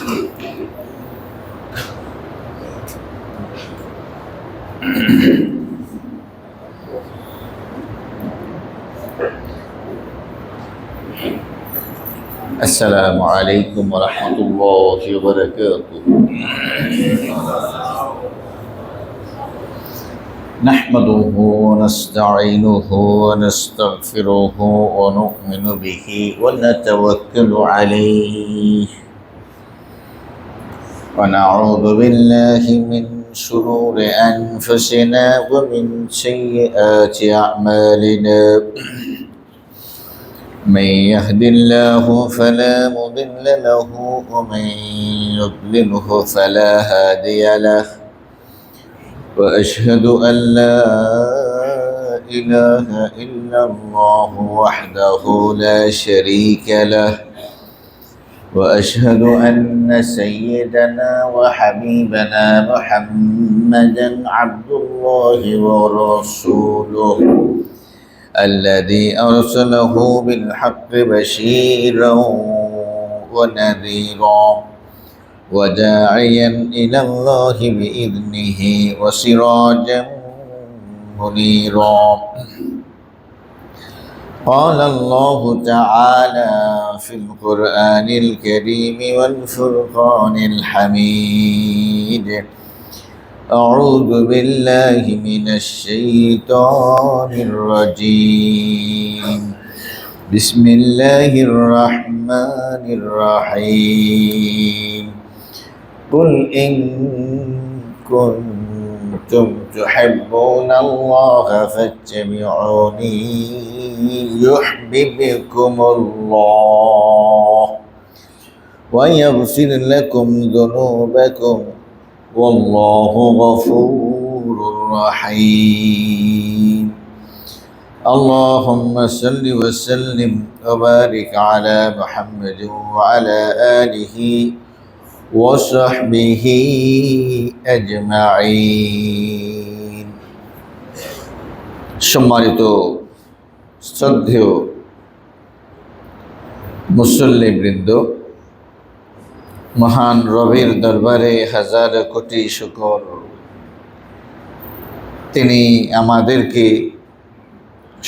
السلام عليكم ورحمة الله وبركاته. نحمده ونستعينه ونستغفره ونؤمن به ونتوكل عليه ونعوذ بالله من شرور أنفسنا ومن سيئات أعمالنا. من يهد الله فلا مضل له ومن يضلله فلا هادي له. وأشهد أن لا إله إلا الله وحده لا شريك له. وأشهد أن سيدنا وحبيبنا محمدا عبد الله ورسوله الذي أرسله بالحق بشيرا ونذيرا وداعيا إلى الله بإذنه وسراجا منيرا. قال الله تعالى في القرآن الكريم والفرقان الحميد: أعوذ بالله من الشيطان الرجيم. بسم الله الرحمن الرحيم. قل إن كنتم تحبون الله فاتبعوني يحببكم الله ويغفر لكم ذنوبكم والله غفور رحيم. اللهم صل وسلم وبارك على محمد وعلى آله وصحبه أجمعين. সম্মানিত শ্রদ্ধেয় মুসল্লিবৃন্দ, মহান রবের দরবারে হাজার কোটি শুকর, তিনি আমাদেরকে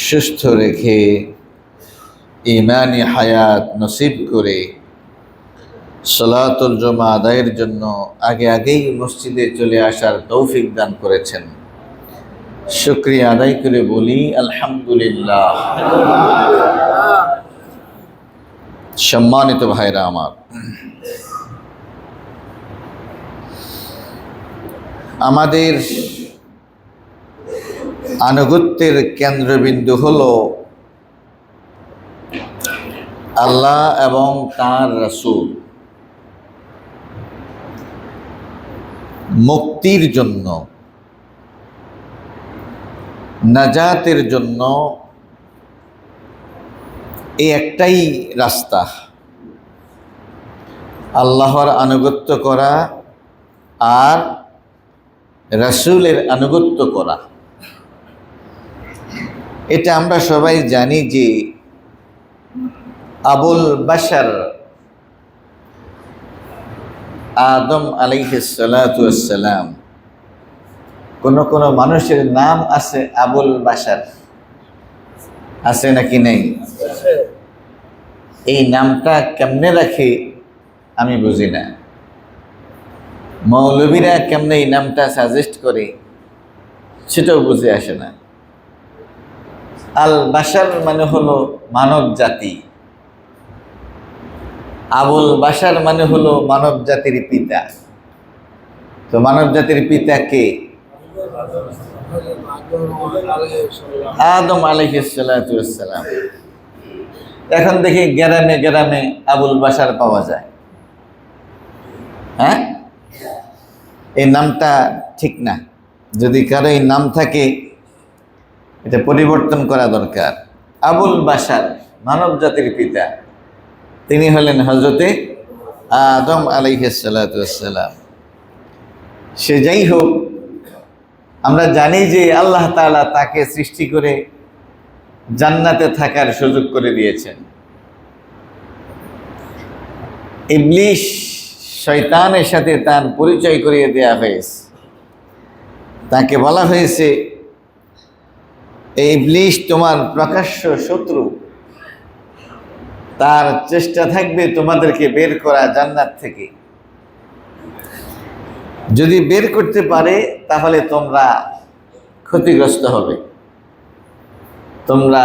সুস্থ রেখে ঈমানি হায়াত নসিব করে সালাতুল জুমা আদায়ের জন্য আগেই মসজিদে চলে আসার তৌফিক দান করেছেন। শুকরিয়া আদায় করে বলি আলহামদুলিল্লাহ। সম্মানিত ভাইরা আমার, আমাদের আনুগত্যের কেন্দ্রবিন্দু হলো আল্লাহ এবং তাঁর রাসূল। মুক্তির জন্য, নাজাতের জন্য এই একটাই রাস্তা, আল্লাহর আনুগত্য করা আর রাসূলের আনুগত্য করা। এটা আমরা সবাই জানি যে আবুল বাশার আদম আলাইহিস সালাতু ওয়াস সালাম, কোন কোন মানুষের নাম আছে আবুল বাশার, আছে নাকি নেই? এই নামটা কেমনে রাখে আমি বুঝি না। মৌলবীরা কেমনে এই নামটা সাজেস্ট করে সেটাও বুঝে আসে না। আল বাশার মানে হলো মানব জাতি, আবুল বাশার মানে হলো মানব জাতির পিতা। তো মানব জাতির পিতা কে? আদম আলাইহিস সালাতু ওয়াস সালাম। এখন দেখি গ্রামে গ্রামে আবুল বাশার পাওয়া যায়। হ্যাঁ, এই নামটা ঠিক না। যদি কারো এই নাম থাকে এটা পরিবর্তন করা দরকার। আবুল বাশার মানব জাতির পিতা, তিনি হলেন হযরতে আদম আলাইহিস সালাতু ওয়াস সালাম। সে যাই হোক, আমরা জানি যে আল্লাহ তাআলা তাকে সৃষ্টি করে জান্নাতে থাকার সুযোগ করে দিয়েছেন। ইবলিস শয়তানের সাথে তার পরিচয় করিয়ে দেওয়া হয়েছে। তাকে বলা হয়েছে, এই ইবলিস তোমার প্রকাশ্য শত্রু, তার চেষ্টা থাকবে তোমাদেরকে বের করা জান্নাত থেকে। যদি বের করতে পারে তাহলে তোমরা ক্ষতিগ্রস্ত হবে, তোমরা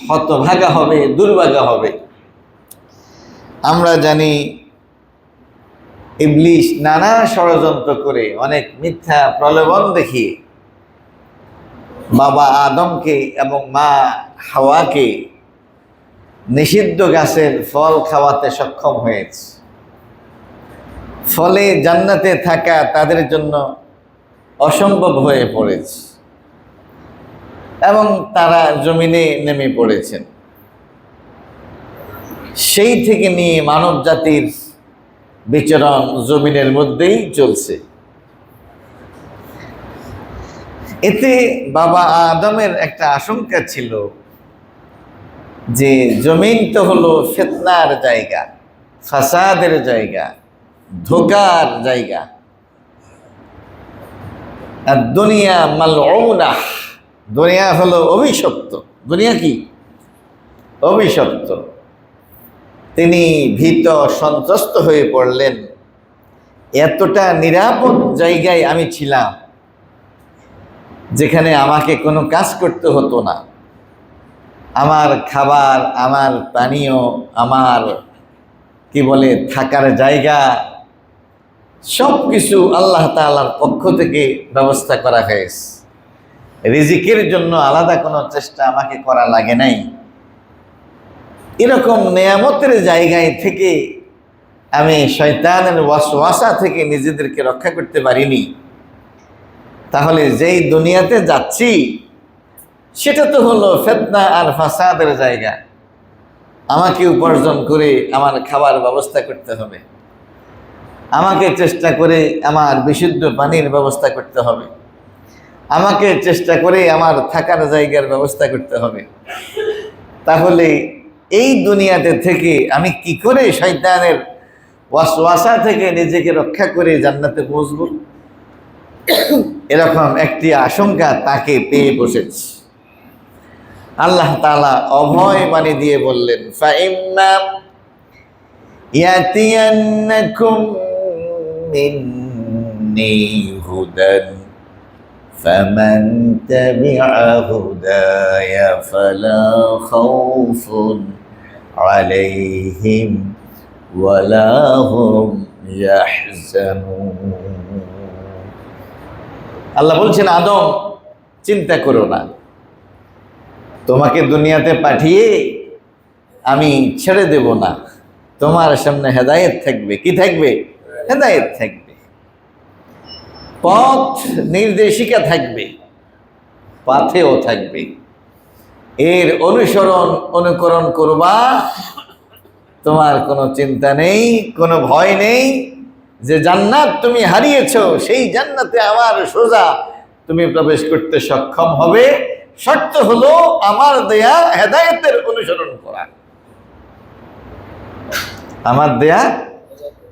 হতভাগা হবে, দুর্ভাগা হবে। আমরা জানি ইবলিস নানা ষড়যন্ত্র করে, অনেক মিথ্যা প্রলোভন দেখিয়ে বাবা আদমকে এবং মা হাওয়াকে নিষিদ্ধ গাছের ফল খাওয়াতে সক্ষম হয়েছে। ফলে জান্নাতে থাকা তাদের জন্য অসম্ভব হয়ে পড়েছে এবং তারা জমিনে নেমে পড়েছেন। সেই থেকে নিয়ে মানব জাতির বিচরণ জমিনের মধ্যেই চলছে। এতে বাবা আদমের একটা আশঙ্কা ছিল যে জমিন তো হলো ফিতনার জায়গা, ফাসাদের জায়গা, ধোকার জায়গা। আর দুনিয়া মালউনা, দুনিয়া হলো অভিশপ্ত। দুনিয়া কি? অভিশপ্ত। তিনি ভীত সন্ত্রস্ত হয়ে পড়লেন, এতটা নিরাপদ জায়গায় আমি ছিলাম যেখানে আমাকে কোনো কাজ করতে হতো না। আমার খাবার, আমার পানীয়, আমার কি বলে থাকার জায়গা, সব কিছু আল্লাহ তাআলার পক্ষ থেকে ব্যবস্থা করা হয়েছে। রিজিকের জন্য আলাদা কোনো চেষ্টা আমাকে করা লাগে নাই। এরকম নেয়ামতের জায়গায় থেকে আমি শয়তানের ওয়াসওয়াসা থেকে নিজেদেরকে রক্ষা করতে পারিনি। তাহলে যেই দুনিয়াতে যাচ্ছি সেটা তো হলো ফিতনা আর ফাসাদের জায়গা। আমাকে উপার্জন করে আমার খাবার ব্যবস্থা করতে হবে, আমাকে চেষ্টা করে আমার বিশুদ্ধ পানির ব্যবস্থা করতে হবে, আমাকে চেষ্টা করে আমার থাকার জায়গার ব্যবস্থা করতে হবে। তাহলে এই দুনিয়াতে থেকে আমি কি করে শয়তানের ওয়াসওয়াসা থেকে নিজেকে রক্ষা করে জান্নাতে পৌঁছব? এরকম একটি আশঙ্কা তাকে পেয়ে বসেছে। আল্লাহ তাআলা অভয় বাণী দিয়ে বললেন, ফাইম্মা ইয়াতিয়ান্নাকুম মিন্নি হুদান ফামান তাবিআ হুদায়া ফালা খাউফুন আলাইহিম ওয়ালা হুম ইয়াহজানুন। আল্লাহ বলছেন, আদম চিন্তা করো না, তোমাকে দুনিয়াতে পাঠিয়ে আমি ছেড়ে দেব না। তোমার সামনে হেদায়েত থাকবে। কি থাকবে? হেদায়েত থাকবে, পথ নির্দেশিকা থাকবে, পাথেও থাকবে। এর অনুকরণ করবা। তোমার কোনো চিন্তা নেই, কোনো ভয় নেই যে জান্নাত তুমি হারিয়েছো, সেই জান্নাতে আমার সোজা তুমি প্রবেশ করতে সক্ষম হবে। শর্ত হলো আমার দেয়া হেদায়েতের অনুসরণ করা, আমার দেয়া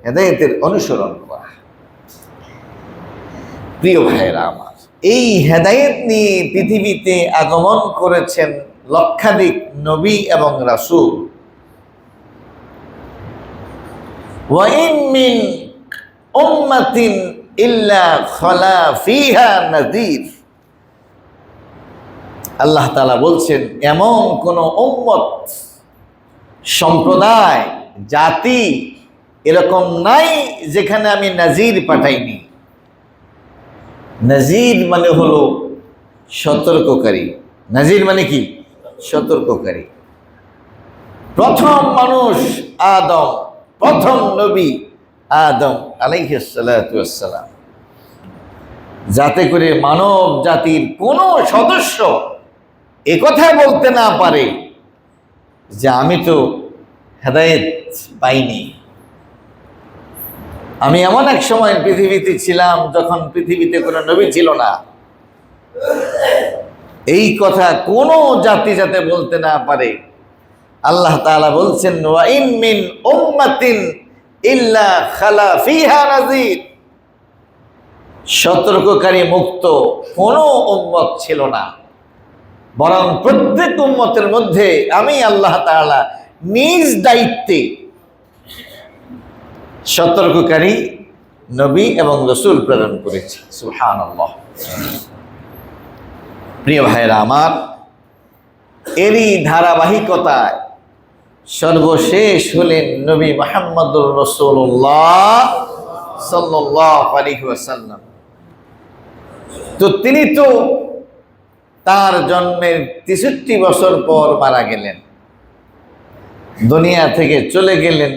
হেদায়েতের অনুসরণ করা। প্রিয় ভাইরা আমার, এই হেদায়েত নিয়ে পৃথিবীতে আগমন করেছেন লক্ষাধিক নবী এবং রাসূল। ওয়া ইন মিন উম্মাতিন ইল্লা খালা ফিহা নাযীর। আল্লাহ তাআলা বলছেন, এমন কোন উম্মত, সম্প্রদায়, জাতি এরকম নাই যেখানে আমি নাজির পাঠাইনি। নাজির মানে হলো সতর্ককারী। নাজির মানে কি? সতর্ককারী। প্রথম মানুষ আদম, প্রথম নবী আদম আলাইহিস সালাতু ওয়াস সালাম, যাতে করে মানব জাতির কোনো সদস্য একথা বলতে না পারে যে আমি তো হেদায়েত পাইনি। আমি এমন এক সময় পৃথিবীতে ছিলাম যখন পৃথিবীতে কোনো নবী ছিল না। এই কথা কোনো জাতি যাতে বলতে না পারে। আল্লাহ তাআলা বলছেন, ওয়া ইন মিন উম্মাতিন ইল্লা খালা ফিহা নাযীর, সতর্ককারী মুক্ত কোনো উম্মত ছিল না, বরং প্রত্যেক উম্মতের মধ্যে আমি আল্লাহ তাআলা নিজ দায়িত্বে সতর্ককারী নবী এবং রাসূল প্রেরণ করেছি। সুবহানাল্লাহ। প্রিয় ভাইরা আমার, এরই ধারাবাহিকতায় সর্বশেষ হলেন নবী মুহাম্মদুর রাসূলুল্লাহ সাল্লাল্লাহু আলাইহি ওয়াসাল্লাম। তো তিনি তো তার জন্মের ৬৩ বছর পর মারা গেলেন, দুনিয়া থেকে চলে গেলেন,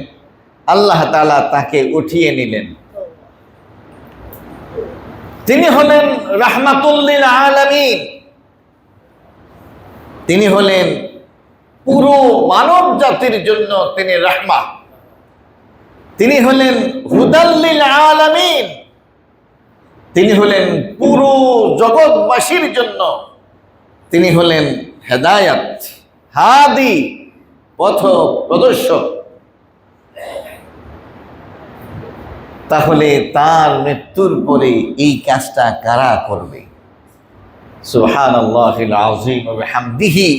আল্লাহ তাআলা তাকে উঠিয়ে নিলেন। তিনি হলেন রাহমাতুল লিল আলামিন, তিনি হলেন পুরো মানব জাতির জন্য তিনি রাহমা, তিনি হলেন হুদাল লিল আলামিন, তিনি হলেন পুরো জগৎবাসীর জন্য তিনি হলেন হেদায়াত, হাদি, পথ প্রদর্শক। তাহলে তার মৃত্যুর পরে এই কাজটা কারা করবে? সুবহানাল্লাহিল আযীম ওয়া বিহামদিহি।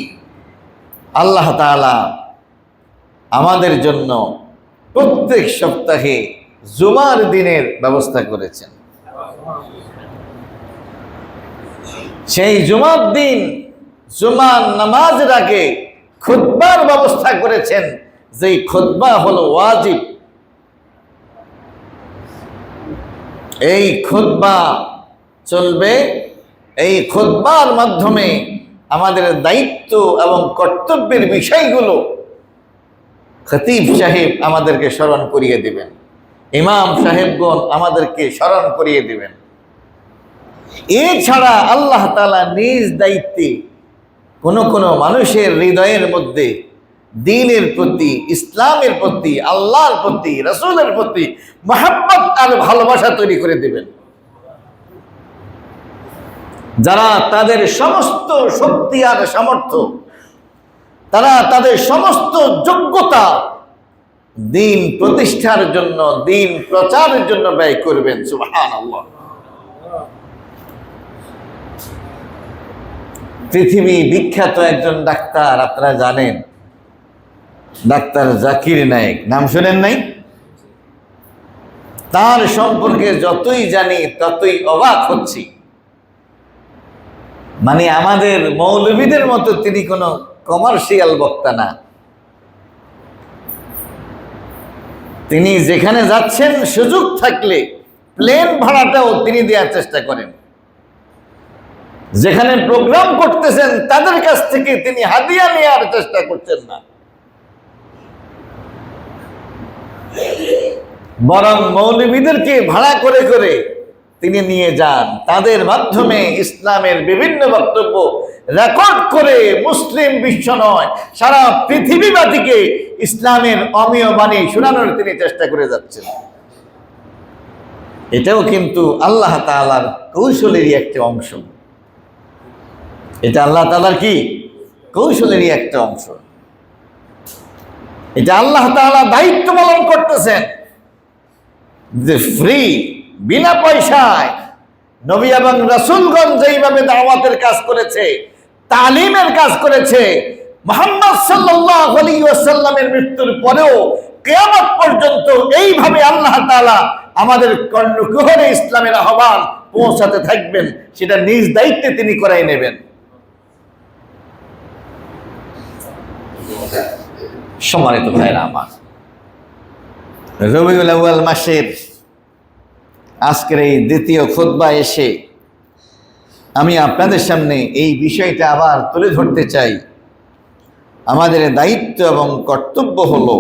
আল্লাহ তাআলা আমাদের জন্য প্রত্যেক সপ্তাহে জুমার দিনের ব্যবস্থা করেছেন। সেই জুমার দিন জুমার নামাজের আগে খুতবার ব্যবস্থা করেছেন, যেই খুতবা হলো ওয়াজিব। এই খুতবা চলবে, এই খুতবার মাধ্যমে আমাদের দায়িত্ব এবং কর্তব্যের বিষয়গুলো খতিব সাহেব আমাদেরকে স্মরণ করিয়ে দিবেন, ইমাম সাহেবগণ আমাদেরকে স্মরণ করিয়ে দিবেন। এছাড়া আল্লাহ তাআলা নিজ দায়িত্বে কোন কোন মানুষের হৃদয়ের মধ্যে দ্বীনের প্রতি, ইসলামের প্রতি, আল্লাহর প্রতি, রাসূলের প্রতি মহব্বত আর ভালোবাসা তৈরি করে দিবেন, যারা তাদের সমস্ত শক্তি আর সামর্থ্য, তারা তাদের সমস্ত যোগ্যতা দ্বীন প্রতিষ্ঠার জন্য, দ্বীন প্রচারের জন্য ব্যয় করবেন। সুবহানাল্লাহ। পৃথিবী বিখ্যাত একজন ডাক্তার, আপনারা জানেন, ডাক্তার জাকির নায়েক, নাম শুনেন নাই? তার সম্পর্কে যতই জানি ততই অবাক হচ্ছি। মানে আমাদের মৌলবীদের মতো তিনি কোনো কমার্শিয়াল বক্তা না। তিনি যেখানে যাচ্ছেন সুযোগ থাকলে প্লেন ভাড়াটাও তিনি দেওয়ার চেষ্টা করেন। যেখানে প্রোগ্রাম করতেছেন তাদের কাছ থেকে তিনি হাদিয়া নেওয়ার চেষ্টা করছেন না, বরং মৌলবীদেরকে ভাড়া করে করে তিনি নিয়ে যান, তাদের মাধ্যমে ইসলামের বিভিন্ন বক্তব্য রেকর্ড করে মুসলিম বিশ্ব নয় সারা পৃথিবীবাসীকে ইসলামের অমীয় বাণী শোনানোর তিনি চেষ্টা করে যাচ্ছেন। এটাও কিন্তু আল্লাহ তাআলার কৌশলেরই একটা অংশ। এটা আল্লাহ তাআলার কি কৌশলেরই একটা অংশ। এটা আল্লাহ তাআলা দায়িত্ব পালন করতেছেন যে ফ্রি, বিনা পয়সায় নবী এবং রাসূলগণ যেইভাবে দাওয়াতের কাজ করেছে, তালিমের কাজ করেছে, মুহাম্মদ সাল্লাল্লাহু আলাইহি ওয়াসাল্লামের মৃত্যুর পরেও কিয়ামত পর্যন্ত এইভাবে আল্লাহ তাআলা আমাদের কর্ণকুহরে ইসলামের আহ্বান পৌঁছাতে থাকবেন, সেটা নিজ দায়িত্বে তিনি করাই নেবেন। সম্মানিত ভাইরা আমার, রবিউল আউয়াল মাসের আজকের এই দ্বিতীয় খুতবা এসে আমি আপনাদের সামনে এই বিষয়টা আবার তুলে ধরতে চাই। আমাদের দায়িত্ব এবং কর্তব্য হলো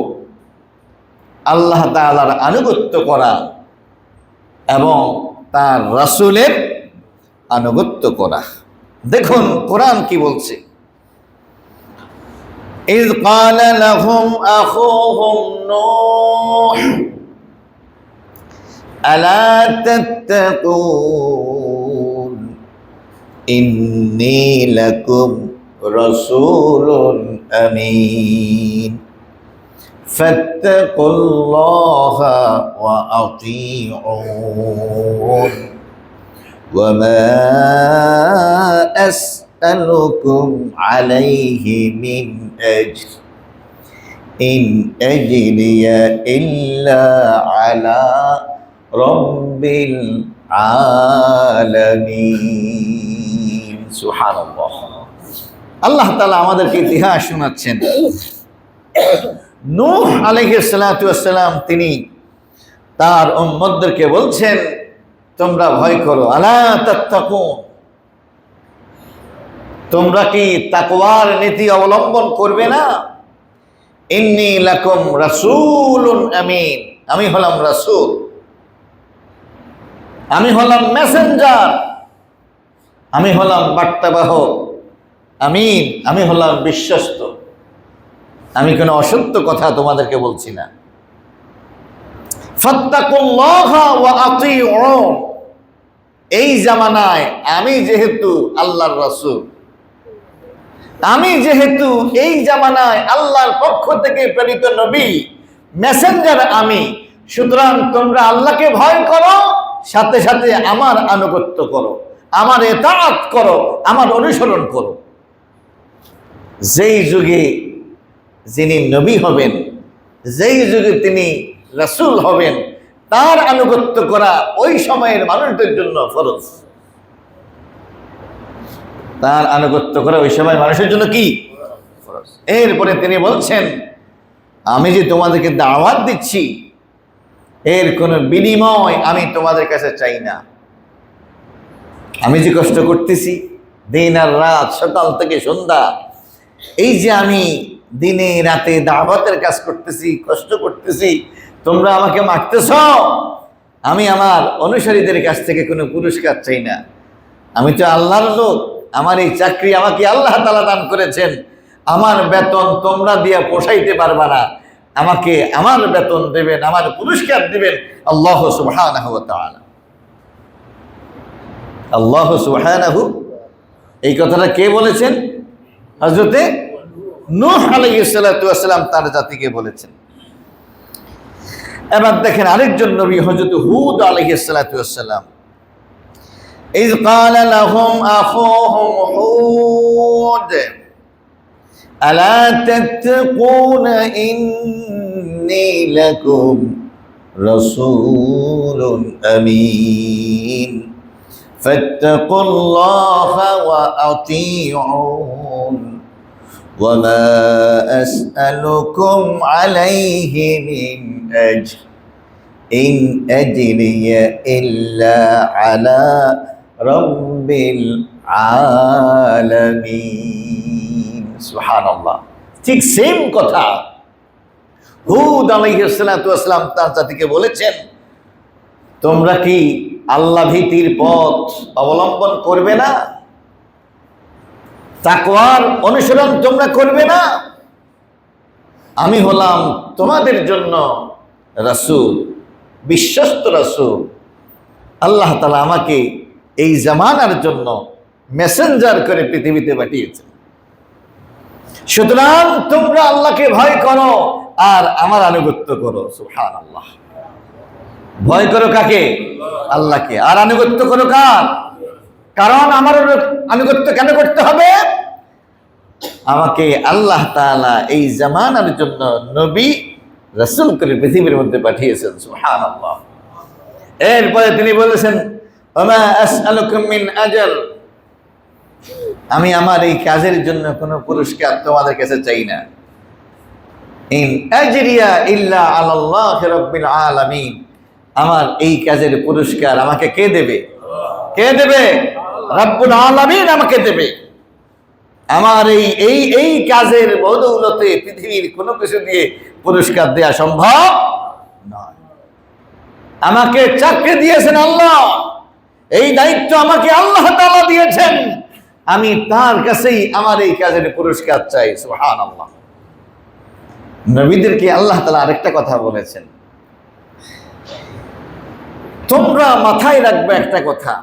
আল্লাহ তাআলার আনুগত্য করা এবং তার রাসূলের আনুগত্য করা। দেখুন কোরআন কি বলছে। إذ قال لهم أخوهم نوح ألا تتقون إني لكم رسول أمين ফাত্তাকুল্লাহা ওয়া আতিউন ওয়া মা আসআলুকুম আলাইহি মিন আজর ইন আজরিয়া ইল্লা আলা রাব্বিল আলামিন। সুবহানাল্লাহ। আল্লাহ তাআলা আমাদেরকে ইতিহাস শোনাচ্ছেন। নূহ আলাইহিস সালাতু ওয়াস সালাম তিনি তার উম্মতদেরকে বলছেন, তোমরা ভয় করো, আলা তাত্তাকুন, তোমরা কি তাকওয়ার নীতি অবলম্বন করবে না? ইন্নী লাকুম রাসূলুন আমিন, আমি হলাম রাসূল, আমি হলাম মেসেঞ্জার, আমি হলাম বার্তাবাহক, আমিন, আমি হলাম বিশ্বস্ত, আমি কোনো অসত্য কথা তোমাদেরকে বলছি না। ফাত্তাকুল্লাহা ওয়া আতিউন, এই জামানায় আমি যেহেতু আল্লাহর রাসূল, আমি যেহেতু এই জামানায় আল্লাহর পক্ষ থেকে প্রেরিত নবী, মেসেঞ্জার আমি, সুতরাং তোমরা আল্লাহকে ভয় করো, সাথে সাথে আমার আনুগত্য করো, আমার ইতাআত করো, আমার অনুসরণ করো। যেই যুগে যিনি নবী হবেন, যেই যুগে তিনি রাসূল হবেন, তার আনুগত্য করা ওই সময়ের মানুষদের জন্য ফরজ। তার আনুগত্য করা ওই সময় মানুষের জন্য কি ফরজ। এরপরে তিনি বলছেন, আমি যে তোমাদেরকে দাওয়াত দিচ্ছি, এর কোনো বিনিময় আমি তোমাদের কাছে চাই না। আমি যে কষ্ট করতেছি দিন আর রাত, সকাল থেকে সন্ধ্যা, এই যে আমি দিনে রাতে দাওয়াতের কাজ করতেছি, কষ্ট করতেছি, তোমরা আমাকে মারতেছ, আমি আমার অনুসারীদের কাছ থেকে কোনো পুরস্কার চাই না। আমি তো আল্লাহর লোক, আমার এই চাকরি আমাকে আল্লাহ তাআলা দান করেছেন, আমার বেতন তোমরা দিয়ে পোষাইতে পারবা না, আমাকে আমার বেতন দেবেন, আমার পুরস্কার দিবেন আল্লাহ সুবহানাহু ওয়া তাআলা। আল্লাহ সুবহানাহু, এই কথাটা কে বলেছেন? হযরতে নূহ আলাইহিস সালাতু ওয়াস সালাম তার জাতিকে বলেছেন। এবার দেখেন আরেকজন নবী হযরত হুদ আলাইহিস সালাতু ওয়াস সালাম, ইয ক্বালা লাহুম আখুহুম হুদ আলা তাত্তাকুনা ইন্নী লাকুম রাসূলুন আমিন ফাত্তাকুল্লাহা ওয়া আতিউন ওয়া মা আসআলুকুম আলাইহি মিন আজর ইন আজরিয়া ইল্লা আলা রাব্বিল আলামিন। সুবহানাল্লাহ। ঠিক সেম কথা হুদ আলাইহিস সালাতু ওয়াস সালাম তার জাতিকে বলেছেন, তোমরা কি আল্লাহ ভীতির পথ অবলম্বন করবে না? তাকওয়ার অনুসরণ তোমরা করবে না? আমি হলাম তোমাদের জন্য রাসূল, বিশ্বস্ত রাসূল। আল্লাহ তাআলা আমাকে এই জামানার জন্য মেসেঞ্জার করে পৃথিবীতে পাঠিয়েছেন। সুতরাং তোমরা আল্লাহকে ভয় করো আর আমার আনুগত্য করো। সুবহানাল্লাহ। ভয় করো কাকে? আল্লাহকে। আর আনুগত্য করো কার? কারণ আমার আনুগত্য কেন করতে হবে? আমাকে আল্লাহ তাআলা এই জামানার জন্য নবী রাসূল করে পৃথিবীর মধ্যে পাঠিয়েছেন। সুবহানাল্লাহ। এরপরে তিনি বলেছেন, ওমা আসআলুকুম মিন আজর, আমি আমার এই কাজের জন্য কোনো পুরস্কার তোমাদের কাছে চাই না। ইন আজরিয়া ইল্লা আলাল্লাহি রাব্বিল আলামিন, আমার এই কাজের পুরস্কার আমাকে কে দেবে? কে দেবে? রব্বুল আলামিন আমাকে দেবে। আমার এই কাজের বদৌলতে পৃথিবীর কোনো কিছু দিয়ে পুরস্কার দেয়া সম্ভব নয়। আমাকে চাকরি দিয়েছেন আল্লাহ, এই দায়িত্ব আমাকে আল্লাহ তাআলা দিয়েছেন, আমি তার কাছেই আমার এই কাজের পুরস্কার চাই। সুবহানাল্লাহ। নবীদেরকে আল্লাহ তাআলা আরেকটা কথা বলেছেন, তোমরা মাথায় রাখবে একটা কথা,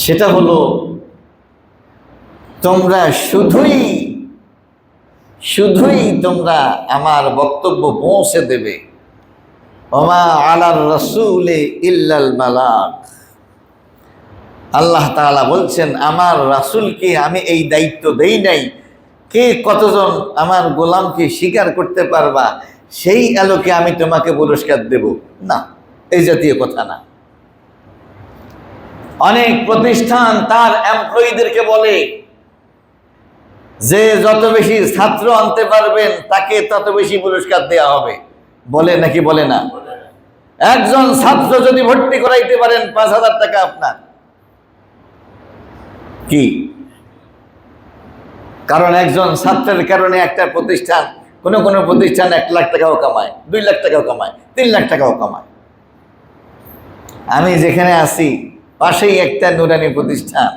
সেটা হলো তোমরা শুধুই শুধুই তোমরা আমার বক্তব্য পৌঁছে দেবে। ওমা আলার রাসূলি ইল্লাল বালাগ। আল্লাহ তাআলা বলছেন, আমার রাসূলকে আমি এই দায়িত্ব দেই নাই, কে কতজন আমার গোলামকে স্বীকার করতে পারবা সেই আলোকে আমি তোমাকে পুরস্কার দেব, না, এই জাতীয় কথা না। অনেক প্রতিষ্ঠান তার এমপ্লয়ীদেরকে বলে যে যত বেশি ছাত্র আনতে পারবেন তাকে তত বেশি পুরস্কার দেওয়া হবে, বলে নাকি বলে না? একজন ছাত্র যদি ভর্তি করাইতে পারেন 5,000 টাকা আপনার, কি? কারণ একজন ছাত্রের কারণে একটা প্রতিষ্ঠান, কোনো প্রতিষ্ঠান 1 লাখ টাকাও কামায়, 2 লাখ টাকাও কামায়, 3 লাখ টাকাও কামায়। আমি যেখানে আছি পাশেই একটা নুরানি প্রতিষ্ঠান,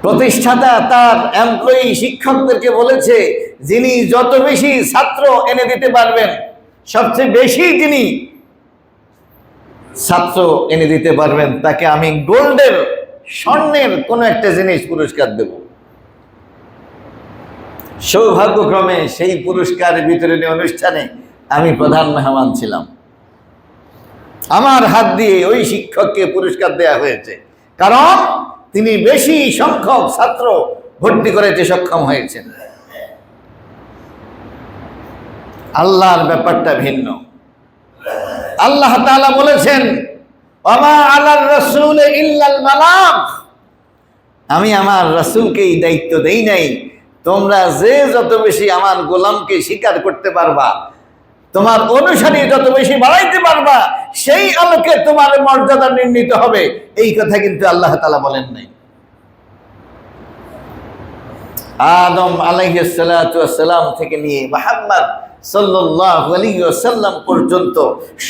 প্রতিষ্ঠাতা তার এমপ্লয়ি শিক্ষকদেরকে বলেছে, যিনি যত বেশি ছাত্র এনে দিতে পারবেন, সবচেয়ে বেশি যিনি ছাত্র এনে দিতে পারবেন, তাকে আমি গোল্ডের, স্বর্ণের কোনো একটা জিনিস পুরস্কার দেব। সৌভাগ্যক্রমে সেই পুরস্কার বিতরণী অনুষ্ঠানে আমি প্রধান মেহমান ছিলাম। আমার হাত দিয়ে ওই শিক্ষককে পুরস্কার দেয়া হয়েছে, কারণ তিনি বেশি সংখ্যক ছাত্র ভর্তি করাইতে সক্ষম হয়েছেন। আল্লাহর ব্যাপারটা ভিন্ন। আল্লাহ তাআলা বলেছেন, ওমা আলার রাসূলি ইল্লাল বালাগ। আমি আমার রাসূলকে এই দায়িত্ব দেই নাই, তোমরা যে যত বেশি আমার গোলামকে স্বীকার করতে পারবা, তোমার অনুসারী যত বেশি বাড়াইতে পারবা, সেই আলোকে তোমার মর্যাদা নির্ণীত হবে, এই কথা কিন্তু আল্লাহ তাআলা বলেন নাই। আদম আলাইহিস সালাতু ওয়াস সালাম থেকে নিয়ে মুহাম্মদ সাল্লাল্লাহু আলাইহি ওয়াসাল্লাম পর্যন্ত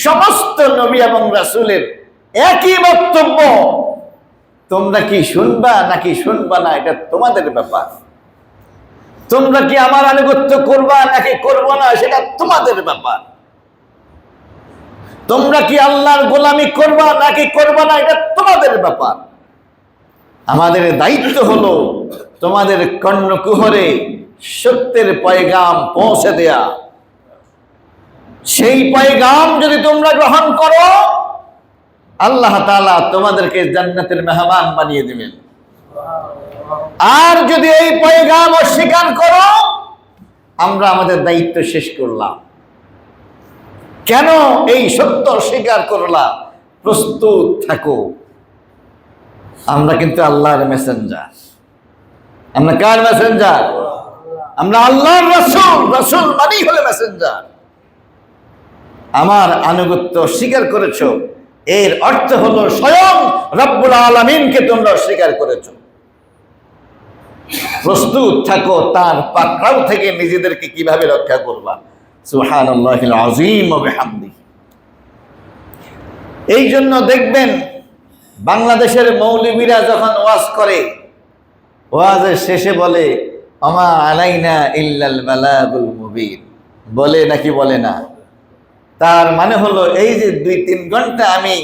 সমস্ত নবী এবং রাসূলের একই বক্তব্য, তোমরা কি শুনবা নাকি শুনবা না এটা তোমাদের ব্যাপার। তোমরা কি আমার আনুগত্য করবা নাকি করবো না সেটা তোমাদের ব্যাপার। তোমরা কি আল্লাহর গোলামি করবা নাকি করবা না এটা তোমাদের ব্যাপার। আমাদের দায়িত্ব হলো তোমাদের কর্ণকুহরে সত্যের পয়গাম পৌঁছে দেয়া। সেই পয়গাম যদি তোমরা গ্রহণ করো, আল্লাহ তাআলা তোমাদেরকে জান্নাতের মেহমান বানিয়ে দিবেন। আর যদি এই পয়গাম অস্বীকার করো, আমরা আমাদের দায়িত্ব শেষ করলাম। কেন এই সত্য অস্বীকার করলা? প্রস্তুত থাকো, আমরা কিন্তু আল্লাহর মেসেঞ্জার। আমরা কার মেসেঞ্জার? আমরা আল্লাহর রাসূল। রাসূল মানেই হলো মেসেঞ্জার। আমার আনুগত্য স্বীকার করেছো, এর অর্থ হলো স্বয়ং রব্বুল আলামিনকে তোমরা স্বীকার করেছো। প্রস্তুত থাকো তার পাকড়াও থেকে নিজেদেরকে কিভাবে রক্ষা করবা। সুবহানাল্লাহিল আযীম ওয়া বিহামদিহি। এই জন্য দেখবেন বাংলাদেশের মৌলবীরা যখন ওয়াজ করে, ওয়াজের শেষে বলে, ওমা আলাইনা ইল্লাল বালাগুল মুবিন, বলে নাকি বলে না? তার মানে হলো এই যে 2-3 ঘন্টা আমি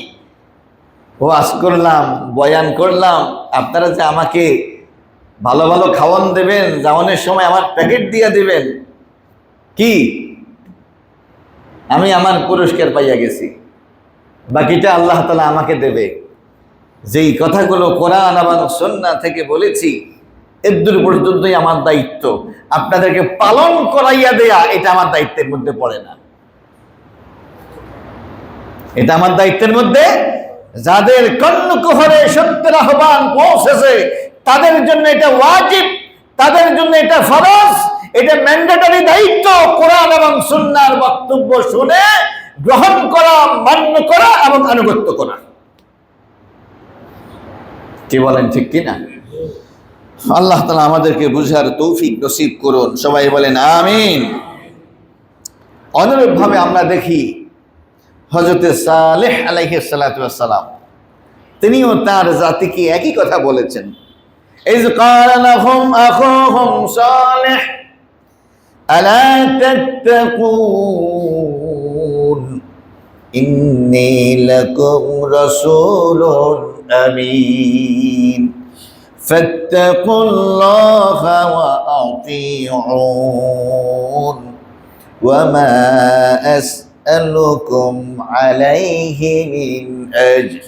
ওয়াজ করলাম, বয়ান করলাম, আপনারা যে আমাকে ভালো ভালো খাওয়ান দেবেন, যাওয়ানোর সময় আমার প্যাকেট দিয়ে দেবেন, কি আমি আমার পুরস্কার পাইয়া গেছি, বাকিটা আল্লাহ তাআলা আমাকে দেবে। যেই কথাগুলো কোরআন এবং সুন্নাহ থেকে বলেছি, এদূর পর্যন্তই আমার দায়িত্ব। আপনাদেরকে পালন করাইয়া দেয়া এটা আমার দায়িত্বের মধ্যে পড়ে না। এটা আমার দায়িত্বের মধ্যে, যাদের কর্ণকুহরে সত্যের আহ্বান পৌঁছেছে তাদের জন্য এটা ওয়াজিব, তাদের জন্য এটা ফরজ, এটা ম্যান্ডেটরি দায়িত্ব। কোরআন এবং সুন্নাহর বক্তব্য শুনে গ্রহণ করা, মান্য করা এবং আনুগত্য করা। কি বলেন, ঠিক কিনা? আল্লাহ তাআলা আমাদেরকে বুঝার তৌফিক নসিব করুন। সবাই বলেন আমিন। অনুরূপভাবে আমরা দেখি হযরতে সালেহ আলাইহিস সালাতু ওয়াস সালাম, তিনিও তার জাতিকে একই কথা বলেছেন। ইয ক্বালা লাহুম আখুহুম সালেহ আলা তাত্তাকুন ইন্নী লাকুম রাসূলুন আমিন ফাত্তাকুল্লাহা ওয়া আতিউন ওয়া মা আসআলুকুম আলাইহি মিন আজর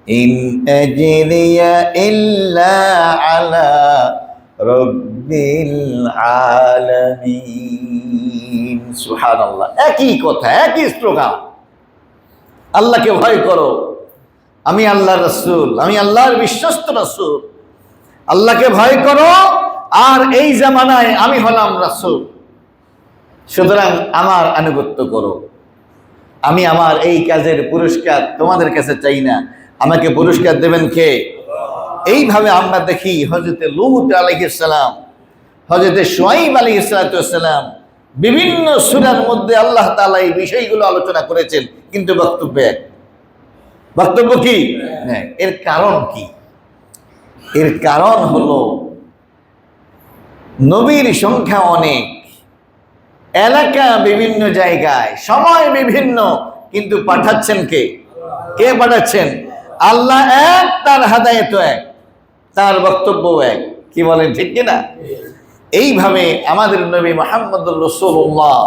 ইন আজরিয়া ইল্লা আলা রাব্বিল আলামিন। সুবহানাল্লাহ। একই কথা, একই স্লোগান, আল্লাহকে ভয় করো, আমি আল্লাহর রাসূল, আমি আল্লাহর বিশ্বস্ত রাসূল, আল্লাহকে ভয় করো, আর এই জামানায় আমি হলাম রাসূল, সুতরাং আমার আনুগত্য করো। আমি আমার এই কাজের পুরস্কার তোমাদের কাছে চাই না, আমাকে পুরস্কার দেবেন কে? এইভাবে আমরা দেখি হযরতে লূত আলাইহিস সালাম, হযরতে শুআয়ব আলাইহিস সালাম বিভিন্ন সূরার মধ্যে আল্লাহ তাআলা এই বিষয়গুলো আলোচনা করেছেন, কিন্তু বক্তব্য এক। বক্তব্য কি? এর কারণ কি? এর কারণ হলো নবীর সংখ্যা অনেক, এলাকা বিভিন্ন জায়গায়, সময় বিভিন্ন, কিন্তু পাঠাচ্ছেন কে? কে পাঠাচ্ছেন? আল্লাহ এক, তার হাদায়াত এক, তার বক্তব্য এক। কি বলেন, ঠিক কিনা? এইভাবে আমাদের নবী মুহাম্মদুর রাসূলুল্লাহ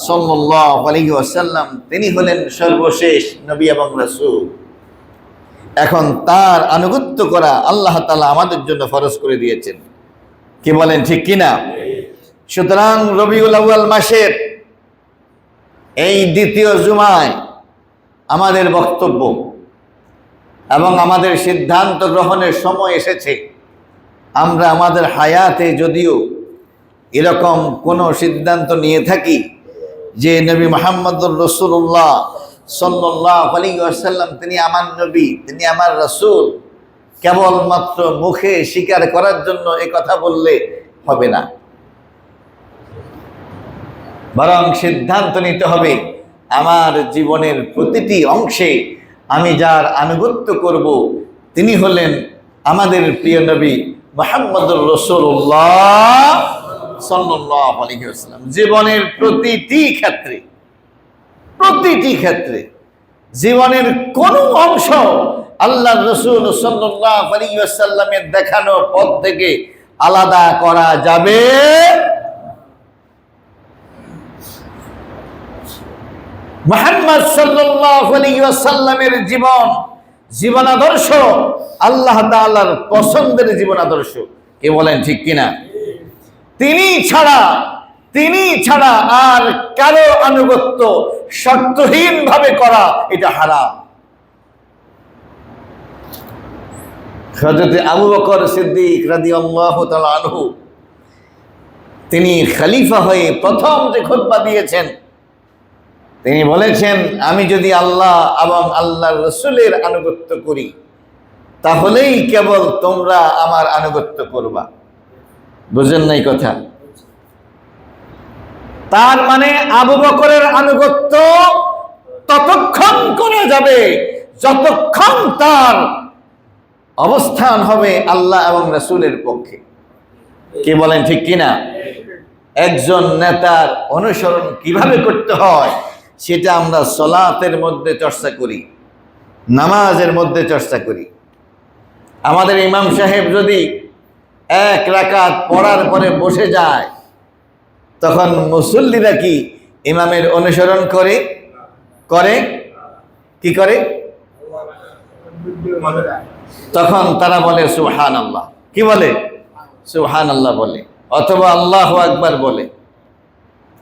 সাল্লাল্লাহু আলাইহি ওয়াসাল্লাম, তিনি হলেন সর্বশেষ নবী এবং রাসূল। এখন তার আনুগত্য করা আল্লাহ তাআলা আমাদের জন্য ফরজ করে দিয়েছেন। কি বলেন, ঠিক কিনা? সুতরাং রবিউল আউয়াল মাসের এই দ্বিতীয় জুমায় আমাদের বক্তব্য এবং আমাদের সিদ্ধান্ত গ্রহণের সময় এসেছে। আমরা আমাদের হায়াতে যদিও এরকম কোনো সিদ্ধান্ত নিয়ে থাকি যে নবী মুহাম্মদুর রাসূলুল্লাহ সাল্লাল্লাহু আলাইহি ওয়াসাল্লাম তিনি আমার নবী, তিনি আমার রাসূল, কেবলমাত্র মুখে স্বীকার করার জন্য এই কথা বললে হবে না, বরং সিদ্ধান্ত নিতে হবে আমার জীবনের প্রতিটি অংশে আমি যার আনুগত্য করব তিনি হলেন আমাদের প্রিয় নবী মুহাম্মদুর রাসূলুল্লাহ সাল্লাল্লাহু আলাইহি ওয়াসাল্লাম। জীবনের প্রতিটি ক্ষেত্রে জীবনের কোন অংশ আল্লাহর রাসূল সাল্লাল্লাহু আলাইহি ওয়াসাল্লামের দেখানো পথ থেকে আলাদা করা যাবে। মুহাম্মদ সাল্লাল্লাহু আলাইহি ওয়াসাল্লামের জীবন আদর্শ আল্লাহ তাআলার পছন্দের জীবন আদর্শ। কে বলেন, ঠিক কিনা? তিনি ছাড়া আর কারো আনুগত্য শর্তহীন ভাবে করা এটা হারাম। হযরত আবু বকর সিদ্দিক রাদিয়াল্লাহু তাআলা আনহু, তিনি খলিফা হয়ে প্রথম যে খুতবা দিয়েছেন, তিনি বলেছেন, আমি যদি আল্লাহ এবং আল্লাহর রাসূলের আনুগত্য করি তাহলেই কেবল তোমরা আমার আনুগত্য করবা। বুঝেন নাই কথা? তার মানে আবু বকরের আনুগত্য ততক্ষণ করা যাবে যতক্ষণ তার অবস্থান হবে আল্লাহ এবং রাসূলের পক্ষে। কি বলেন, ঠিক কিনা? একজন নেতার অনুসরণ কিভাবে করতে হয় সেটা আমরা সালাতের মধ্যে চর্চা করি, নামাজের মধ্যে চর্চা করি। আমাদের ইমাম সাহেব যদি এক রাকাত পড়ার পরে বসে যায়, তখন মুসল্লিরা কি ইমামের অনুসরণ করে? কি করে? তখন তারা বলে সুবহানাল্লাহ। কি বলে? সুবহানাল্লাহ বলে, অথবা আল্লাহু আকবার বলে।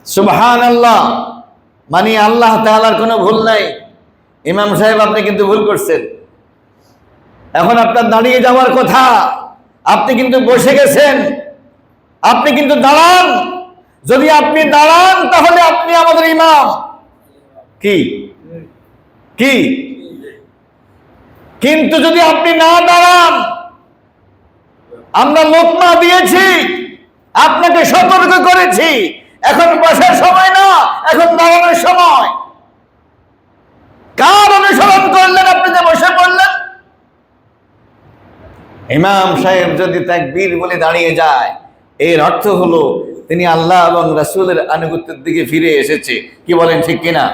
সুবহানাল্লাহ মানে আল্লাহ তাআলার কোনো ভুল নাই। ইমাম সাহেব, আপনি কিন্তু ভুল করছেন, এখন আপনার দাঁড়িয়ে যাওয়ার কথা, আপনি কিন্তু বসে গেছেন, আপনি কিন্তু দাঁড়ান। যদি আপনি দাঁড়ান তাহলে আপনি আমাদের ইমাম। কি কিন্তু যদি আপনি না দাঁড়ান, আমরা লোকমা দিয়েছি, আপনাকে সতর্ক করেছি, এখন বসার সময় না, এখন দাঁড়ানোর সময়। কার অনুসরণ করলেন আপনি যে বসে পড়লেন? ইমাম সাহেব যদি তাকবীর বলে দাঁড়িয়ে যায়, এর অর্থ হলো তিনি আল্লাহ এবং রাসূলের আনুগত্যের দিকে ফিরে এসেছে। কি বলেন, ঠিক কিনা?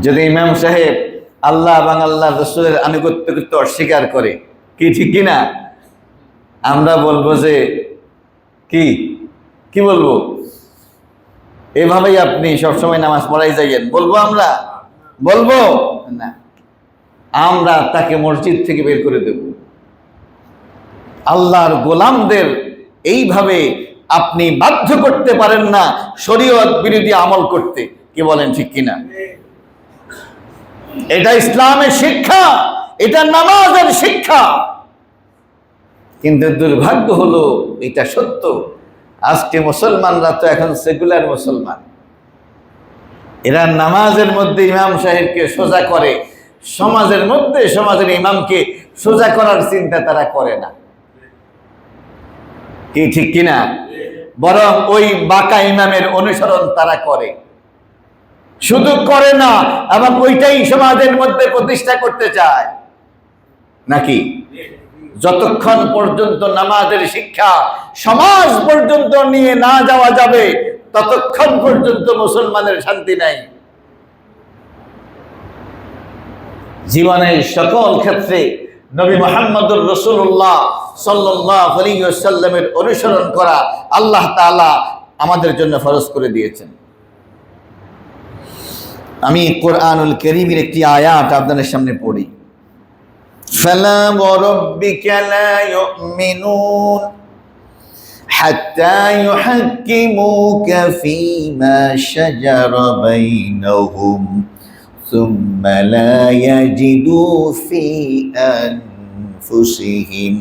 যদি ইমাম সাহেব আল্লাহ এবং আল্লাহ রাসূলের আনুগত্য করতে অস্বীকার করে, কি ঠিক কিনা? আমরা বলবো যে কি কি বলবো, এভাবেই আপনি সবসময় নামাজ পড়াই যাইয়েন, বলবো আমরা? বলবো না, আমরা তাকে মসজিদ থেকে বের করে দেব। আল্লাহর গোলামদের এইভাবে আপনি বাধ্য করতে পারেন না শরীয়ত বিরোধী আমল করতে। কি বলেন, ঠিক কিনা? এটা ইসলামের শিক্ষা, এটা নামাজের শিক্ষা। কিন্তু দুর্ভাগ্য হলো, এটা সত্য, আজকে মুসলমানরা তো এখন সেকুলার মুসলমান। এরা নামাজের মধ্যে ইমাম সাহেবকে সোজা করে, সমাজের মধ্যে সমাজের ইমামকে সোজা করার চিন্তা তারা করে না। কি ঠিক কিনা? বরং ওই বাঁকা ইমামের অনুসরণ তারা করে। শুধু করে না, আবার ওইটাই সমাজের মধ্যে প্রতিষ্ঠা করতে চায় নাকি? যতক্ষণ পর্যন্ত নামাজের শিক্ষা সমাজ পর্যন্ত নিয়ে না যাওয়া যাবে, ততক্ষণ পর্যন্ত মুসলমানের শান্তি নাই। জীবনের সকল ক্ষেত্রে নবী মুহাম্মদুর রাসূলুল্লাহ সাল্লাল্লাহু আলাইহি ওয়াসাল্লামের অনুসরণ করা আল্লাহ তাআলা আমাদের জন্য ফরজ করে দিয়েছেন। আমি কোরআনুল কারীমের একটি আয়াত আপনাদের সামনে পড়ি। ফালা ওয়ারাব্বিকা লা ইউমিনুন হাত্তা ইউহাক্কিমুকা ফীমা শাজারা বাইনাহুম সুম্মা লা ইয়াজিদু ফী আনফুসিহিম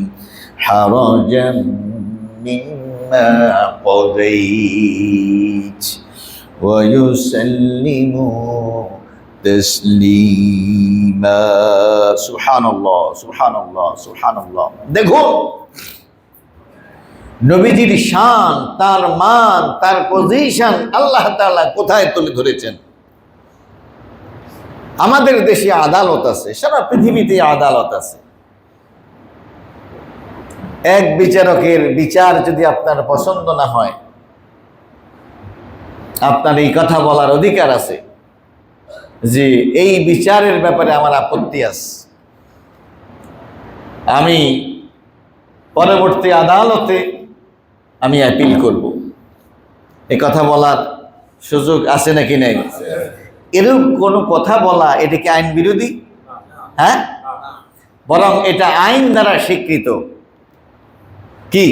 হারাজাম মিম্মা কাদাইত ওয়া ইউসাল্লিমু তাসলিমা। সুবহানাল্লাহ, সুবহানাল্লাহ, সুবহানাল্লাহ। দেখুন নবীজির শান, তার মান, তার পজিশন আল্লাহ তাআলা কোথায় তুলে ধরেছেন। আমাদের দেশে আদালত আছে, সারা পৃথিবীতে আদালত আছে। এক বিচারকের বিচার যদি আপনার পছন্দ না হয়, আপনার এই কথা বলার অধিকার আছে যে এই বিচারের ব্যাপারে আমার আপত্তি আছে, আমি পরবর্তী আদালতে আমি অ্যাপিল করব। এই কথা বলার সুযোগ আছে নাকি নেই? এরূপ কোনো কথা বলা, এটা কি আইন বিরোধী? হ্যাঁ, বরং এটা আইন দ্বারা স্বীকৃত। কি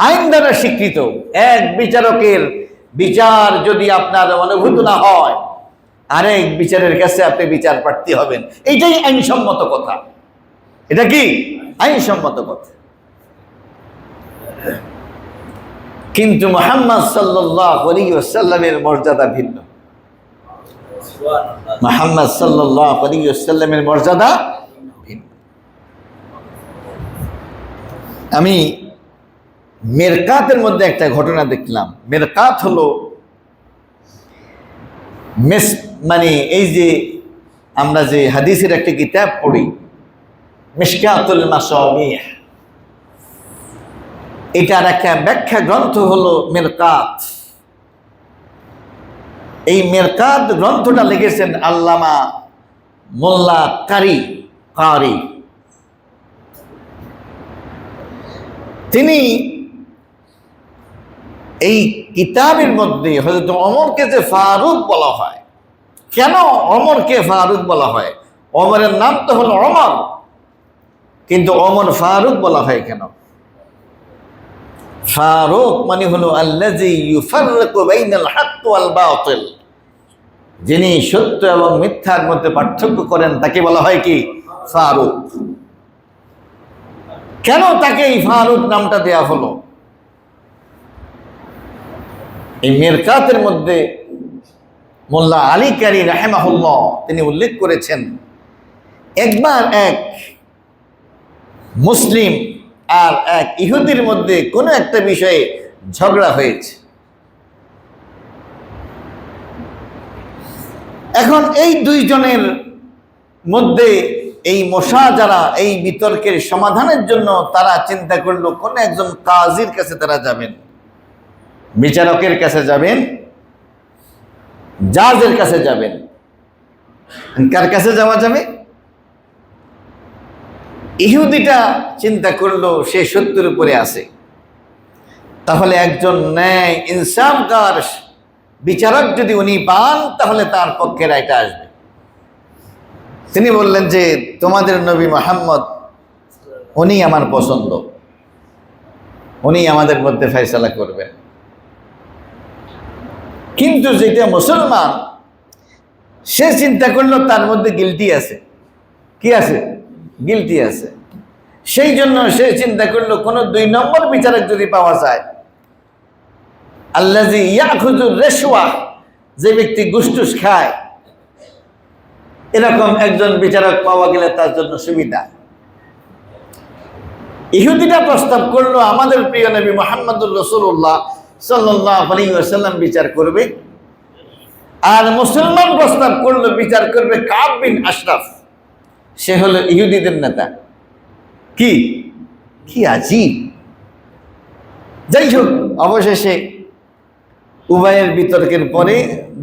আইন দ্বারা স্বীকৃত? এক বিচারকের বিচার যদি আপনার অনুভূত না হয়, আরেক বিচারের কাছে আপনি বিচার প্রার্থী হবেন, এইটাই আইনসম্মত কথা। এটা কি আইনসম্মত কথা? কিন্তু মুহাম্মদ সাল্লাল্লাহু আলাইহি ওয়াসাল্লামের মর্যাদা ভিন্ন। মুহাম্মদ সাল্লাল্লাহু আলাইহি ওয়াসাল্লামের মর্যাদা ভিন্ন। আমি মেরকাতের মধ্যে একটা ঘটনা দেখলাম। মেরকাত হলো মানে এই যে আমরা যে হাদিসের একটা কিতাব পড়ি, মিশকাতুল মাসাবিহ, এটার একটা ব্যাখ্যা গ্রন্থ হলো মেরকাত। এই মেরকাত গ্রন্থটা লিখেছেন আল্লামা মোল্লা কারি। তিনি এই কিতাবের মধ্যে হযরত ওমরকে যে ফারুক বলা হয়, কেন ওমরকে ফারুক বলা হয়? ওমরের নাম তো হলো ওমর, কিন্তু ওমর ফারুক বলা হয় কেন? ফারুক মানে হলো আল্লাযী ইউফাররিকু বাইনাল হক ওয়াল বাতিল, যিনি সত্য এবং মিথ্যার মধ্যে পার্থক্য করেন, তাকে বলা হয় কি? ফারুক। কেন তাকে এই ফারুক নামটা দেয়া হলো? এই মেরকাতের মধ্যে মোল্লা আলী কারি রাহিমাহুল্লাহ তিনি উল্লেখ করেছেন, একবার এক মুসলিম আর এক ইহুদির মধ্যে কোনো একটা বিষয়ে ঝগড়া হয়েছে। এখন এই দুইজনের মধ্যে এই মুশাজারা, এই বিতর্কের সমাধানের জন্য তারা চিন্তা করলো কোন একজন কাজীর কাছে তারা যাবেন, বিচারকের কাছে যাবেন, জাজের কাছে যাবেন। কার কাছে যাওয়া যাবে? ইহুদিটা চিন্তা করলো সে সত্যের উপরে আছে, তাহলে একজন ন্যায় ইনসাফগার বিচারক যদি উনি পান তাহলে তার পক্ষে রায়টা আসবে। তিনি বললেন যে তোমাদের নবী মুহাম্মদ উনি আমার পছন্দ, উনি আমাদের মধ্যে ফয়সালা করবেন। কিন্তু যেটা মুসলমান সে চিন্তা করলো তার মধ্যে গিলটি আছে। কি আছে? গিলটি আছে। সেই জন্য সে চিন্তা করলো কোন 2 নম্বর বিচারক যদি পাওয়া যায়, আল্লাযী ইয়াখুযুর রিশওয়া, যে ব্যক্তি ঘুষ খায়, এরকম একজন বিচারক পাওয়া গেলে তার জন্য সুবিধা। ইহুদিটা প্রস্তাব করলো আমাদের প্রিয় নবী মুহাম্মদুর রাসূলুল্লাহ সাল্লাল্লাহু আলাইহি ওয়াসাল্লাম বিচার করবে, আর মুসলমান প্রস্তাব করলো বিচার করবে কাব বিন আশরাফ, সে হলো ইহুদিদের নেতা। কি কি আজীব! যাই হোক, অবশেষে উভয়ের বিতর্কের পরে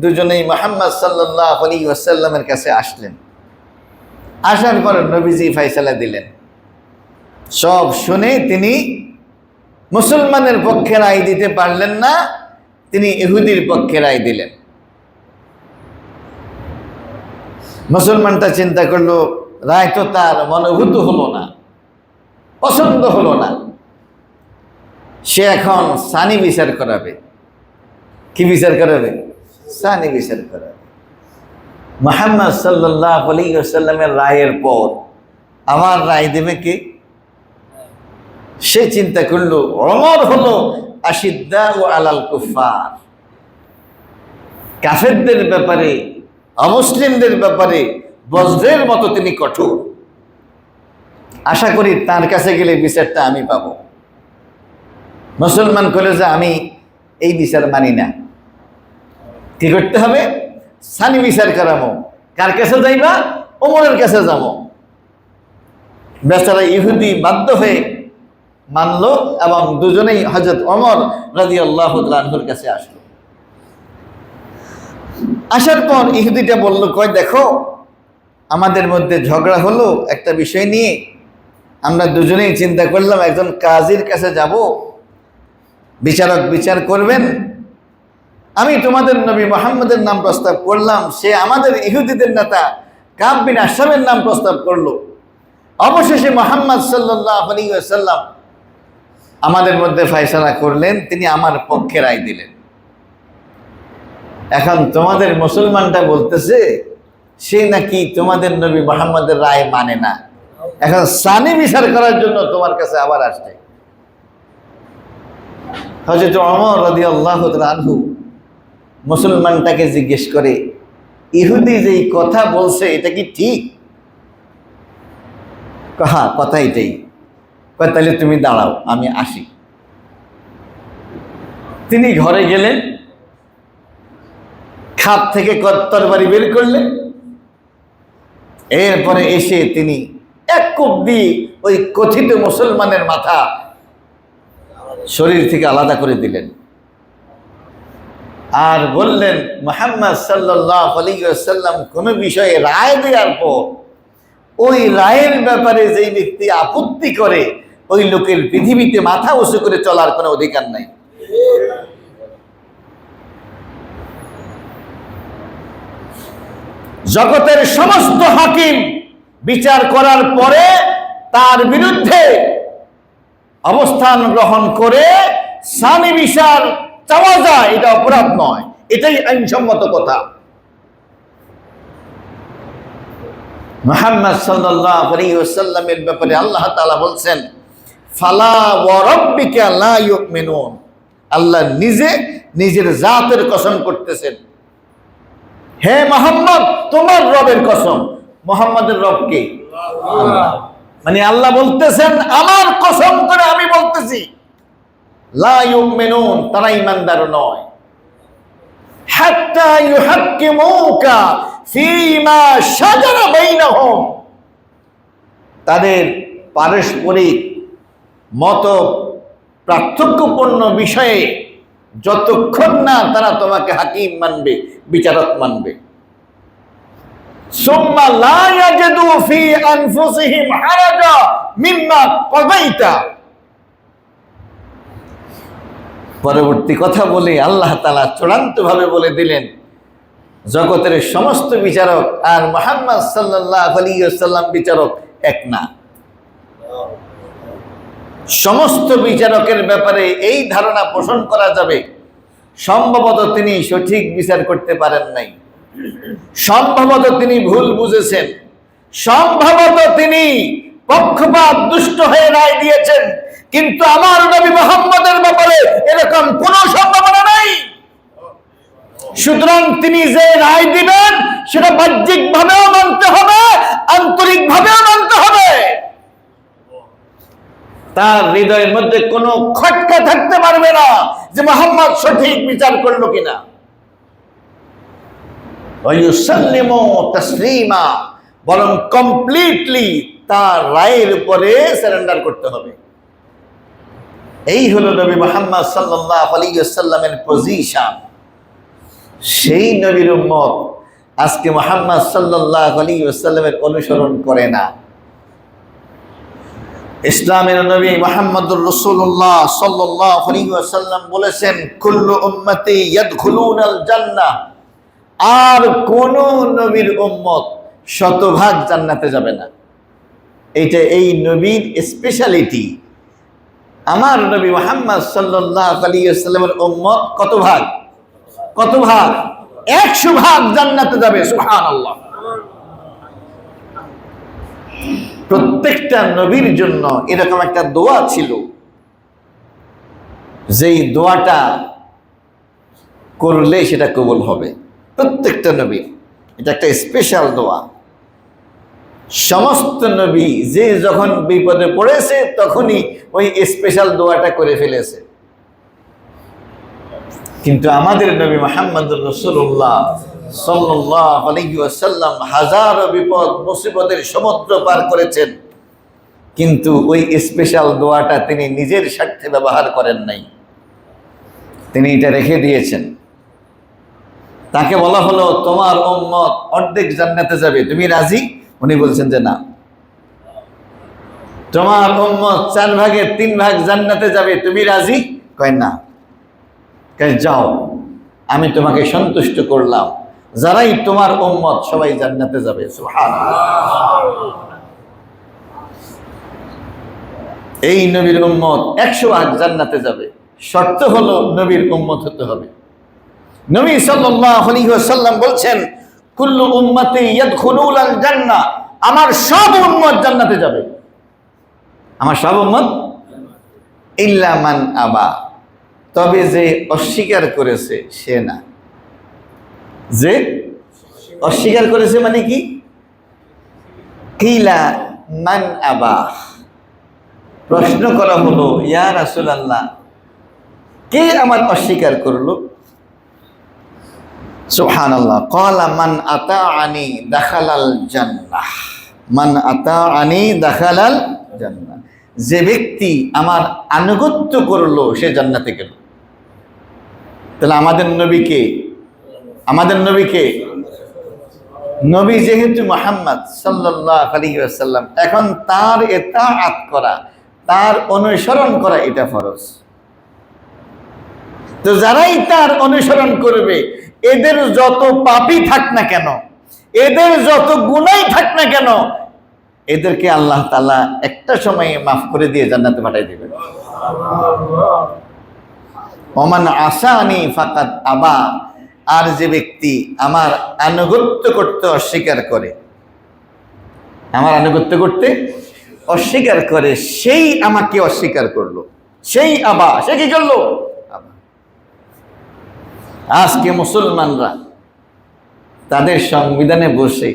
দুজনেই মুহাম্মদ সাল্লাল্লাহু আলাইহি ওয়াসাল্লামের কাছে আসলেন। আসার পর নবীজি ফয়সালা দিলেন। সব শুনে তিনি মুসলমানের পক্ষে রায় দিতে পারলেন না, তিনি ইহুদির পক্ষে রায় দিলেন। মুসলমানটা চিন্তা করলো রায় তো তার মনোভূত হলো না, পছন্দ হলো না, সে এখন সানি বিচার করাবে। কি বিচার করাবে? সানি বিচার করাবে। মুহাম্মদ সাল্লাল্লাহু আলাইহি ওয়াসাল্লামের রায়ের পর আমার রায় দেবে কে? সে চিন্তা করলো ওমর হলো আশিদ্দাউ আলাল কুফার, কাফেরদের ব্যাপারে, অমুসলিমদের ব্যাপারে বজ্রের মতো তিনি কঠোর। আশা করি তার কাছে গেলে বিচারটা আমি পাবো। মুসলমান করে যে আমি এই বিচার মানি না, কি করতে হবে? সানি বিচার করাবো। কার কাছে যাইবা? ওমরের কাছে যাবো। বেচারা ইহুদি বাধ্য হয়ে মানলো এবং দুজনেই হযরত ওমর রাদিয়াল্লাহু তাআলা আনহুর কাছে আসলো। আসার পর ইহুদিটা বলল, কয় দেখো আমাদের মধ্যে ঝগড়া হলো একটা বিষয় নিয়ে, আমরা দুজনেই চিন্তা করলাম একজন কাজীর কাছে যাব, বিচারক বিচার করবেন। আমি তোমাদের নবী মুহাম্মদের নাম প্রস্তাব করলাম, সে আমাদের ইহুদিদের নেতা কাব বিন আশরাফের নাম প্রস্তাব করলো। অবশেষে মুহাম্মদ সাল্লাল্লাহু আলাইহি ওয়াসাল্লাম আমাদের মধ্যে ফয়সালা করলেন, তিনি আমার পক্ষে রায় দিলেন। এখন তোমাদের মুসলমানটা বলতেছে সে নাকি তোমাদের নবী মুহাম্মদের রায় মানে না, এখন সানি বিচার করার জন্য তোমার কাছে আবার আসছে। হযরত ওমর রাদিয়াল্লাহু তাআলা আনহু মুসলমানটাকে জিজ্ঞেস করে, ইহুদি যেই কথা বলছে এটা কি ঠিক? হ্যাঁ, কথা এটাই। তাহলে তুমি দাঁড়াও, আমি আসি। তিনি ঘরে গেলেন, খাপ থেকে তরবারি বের করলেন, এরপরে এসে তিনি এক কোপ দিয়ে ওই কথিত মুসলমানের মাথা শরীর থেকে আলাদা করে দিলেন, আর বললেন মুহাম্মদ সাল্লাল্লাহু আলাইহি ওয়াসাল্লাম কোন বিষয়ে রায় দেওয়ার পর ওই রায়ের ব্যাপারে যেই ব্যক্তি আপত্তি করে ওই লোকের পৃথিবীতে মাথা উঁচু করে চলার কোনো অধিকার নাই। জগতের সমস্ত হাকিম বিচার করার পরে তার বিরুদ্ধে অবস্থান গ্রহণ করে সানি বিচার চাওয়া যায়, এটা অপরাধ নয়, এটাই আইনসম্মত কথা। মুহাম্মদ সাল্লাল্লাহু আলাইহি ওয়াসাল্লামের ব্যাপারে আল্লাহ তাআলা বলছেন, ফালা ওয়া রাব্বিকা লা ইউমিনুন, আল্লাহ নিজে নিজের জাতের কসম করতেছেন, হে মুহাম্মদ তোমার রবের কসম। মুহাম্মদের রব কে? আল্লাহ। মানে আল্লাহ বলতেছেন আমার কসম করে আমি বলতেছি, লা ইউমিনুন, তারা ঈমানদার নয়। হাত্তা ইউহাক্কিমুকা ফীমা শাজারা বাইনাহুম, তাদের পারস্পরিক মত পার্থক্যপূর্ণ বিষয়ে যতক্ষণ না তারা তোমাকে হাকিম মানবে, বিচারক মানবে। সুম্মা লা ইয়াজিদু ফি আনফুসিহিম হারাজা মিম্মা কাদাইতা। পরবর্তী কথা বলে আল্লাহ তাআলা চূড়ান্তভাবে বলে দিলেন, জগতের সমস্ত বিচারক আর মুহাম্মদ সাল্লাল্লাহু আলাইহি ওয়াসাল্লাম বিচারক এক না। সমস্ত বিচারকের ব্যাপারে এই ধারণা পোষণ করা যাবে, সম্ভবত তিনি সঠিক বিচার করতে পারেন নাই, সম্ভবত তিনি ভুল বুঝেছেন, সম্ভবত তিনি পক্ষপাত দুষ্ট হয়ে রায় দিয়েছেন, কিন্তু আমার নবী মুহাম্মদের ব্যাপারে এরকম কোনো সম্ভাবনা নাই। সুতরাং তিনি যে রায় দিবেন সেটা বাহ্যিক ভাবেও মানতে হবে, আন্তরিক ভাবেও মানতে হবে। তার হৃদয়ের মধ্যে কোনো খটকা থাকতে পারবে না যে মুহাম্মদ সঠিক বিচার করলো কিনা। ওয়ায়ুসাল্লিমু তাসলিমা, বরং কমপ্লিটলি তার রায়ের উপরে সারেন্ডার করতে হবে। এই হলো নবী মুহাম্মদ সাল্লাল্লাহু আলাইহি ওয়াসাল্লামের পজিশন। সেই নবীর উম্মত আজকে মুহাম্মদ সাল্লাল্লাহু আলাইহি ওয়াসাল্লামের অনুসরণ করে না। ইসলামের নবী মুহাম্মদুর রাসূলুল্লাহ সাল্লাল্লাহু আলাইহি ওয়াসাল্লাম বলেছেন, কুল্লু উম্মতি ইয়াদখুলুনাল জান্নাহ, আর কোন নবীর উম্মত শতভাগ জান্নাতে যাবে না। এটা এই নবীর স্পেশালিটি। আমার নবী মুহাম্মদ সাল্লাল্লাহু আলাইহি ওয়াসাল্লামের উম্মত কত ভাগ? কত ভাগ? 100 ভাগ জান্নাতে যাবে। সুবহানাল্লাহ। প্রত্যেকটা নবীর জন্য এরকম একটা দোয়া ছিল, যেই দোয়াটা করলে সেটা কবুল হবে। প্রত্যেকটা নবী এটা একটা স্পেশাল দোয়া। সমস্ত নবী যে যখন বিপদে পড়েছে তখনই ওই স্পেশাল দোয়াটা করে ফেলেছে, কিন্তু আমাদের নবী মুহাম্মদুর রাসূলুল্লাহ সাল্লাল্লাহু আলাইহি ওয়াসাল্লাম হাজারো বিপদ মুসিবতের সমুদ্র পার করেছেন, কিন্তু ওই স্পেশাল দোয়াটা তিনি নিজের স্বার্থে ব্যবহার করেন নাই, তিনি এটা রেখে দিয়েছেন। তাকে বলা হলো, তোমার উম্মত অর্ধেক জান্নাতে যাবে, তুমি রাজি? উনি বলছেন যে না। তোমার উম্মত 4 ভাগের 3 ভাগ জান্নাতে যাবে, তুমি রাজি? কয় না। কয় যাও, আমি তোমাকে সন্তুষ্ট করলাম, যারাই তোমার উম্মত সবাই জান্নাতে যাবে। সুবহানাল্লাহ। এই নবীর উম্মত 100 ভাগ জান্নাতে যাবে, শর্ত হলো নবীর উম্মত হতে হবে। নবী সাল্লাল্লাহু আলাইহি ওয়াসাল্লাম বলছেন, কুল্লু উম্মতি ইয়াদখুলুনাল জান্নাহ, আমার সব উম্মত জান্নাতে যাবে, আমার সব উম্মত, ইল্লা মান আবা, তবে যে অস্বীকার করেছে সে না। যে অস্বীকার করেছে মানে কি? কিলা মান আবা, প্রশ্ন করা হলো, ইয়া রাসূলুল্লাহ, কে আমার অস্বীকার করলো? সুবহানাল্লাহ। ক্বালা মান আতাআনি দাখালাল জান্নাহ, মান আতাআনি দাখালাল জান্নাহ, যে ব্যক্তি আমার আনুগত্য করলো সে জান্নাতে গেল। তাহলে আমাদের নবীকে, আমাদের নবীকে, নবী যেহেতু মুহাম্মদ সাল্লাল্লাহু আলাইহি ওয়াসাল্লাম, এখন তার ইতাআত করা, তার অনুসরণ করা এটা ফরজ। তো যারাই তার অনুসরণ করবে, এদের যত পাপই থাক না কেন, এদের যত গুনাহই থাক না কেন, এদেরকে আল্লাহ তাআলা একটা সময়ে মাফ করে দিয়ে জান্নাতে পাঠিয়ে দিবেন। ওমান আসানি ফাকাত আবা, আর যে ব্যক্তি আমার আনুগত্য করতে অস্বীকার করে, আমার আনুগত্য করতে অস্বীকার করে, সেই আমাকে অস্বীকার করলো, সেই আবা, সে কি করলো? আজকে মুসলমানরা তাদের সংবিধানে বসে,